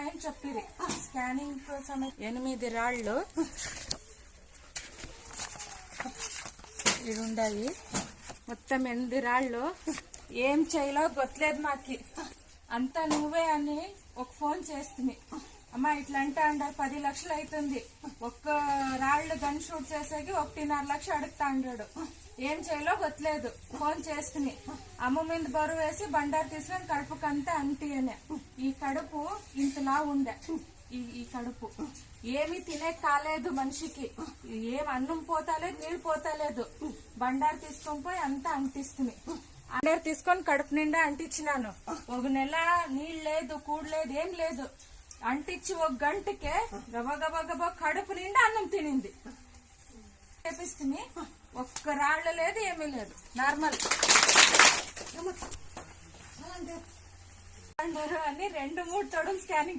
అని చెప్పిరి స్కానింగ్ కోసం 8 రాళ్ళు ఇడుండాయి. మొత్తం 8 రాళ్ళు. ఏం చేయాలో గొత్తలేదు మాకి. అంతా నువ్వే అని ఒక ఫోన్ చేస్తుంది. అమ్మా ఇట్లా అంటే 10 లక్షలు అవుతుంది. ఒక్క రాళ్ళు గన్ షూట్ చేసేకి 1.5 లక్ష అడుగుతా అన్నాడు. ఏం చేయాలో గొత్తలేదు. ఫోన్ చేస్తుంది. అమ్మ మీద బరువు వేసి బండారు తీసుకొని కడుపుకంతా అంటి అని. ఈ కడుపు ఇంతలా ఉండే. ఈ కడుపు ఏమి తినే కాలేదు మనిషికి. ఏం అన్నం పోతాలేదు, నీళ్ళు పోతాలేదు. బండారు తీసుకొని పోయి అంతా అంటిస్తుంది. బండారు తీసుకొని కడుపు నిండా అంటించినాను. 1 నెల నీళ్ళు లేదు, కూడు లేదు, ఏం లేదు. అంటించి 1 గంటకే గబగబా కడుపు నిండా అన్నం తినింది. చేపిస్తుంది. ఒక్క రాళ్ళు లేదు, ఏమీ లేదు. నార్మల్ అని 2-3 తొడులు స్కానింగ్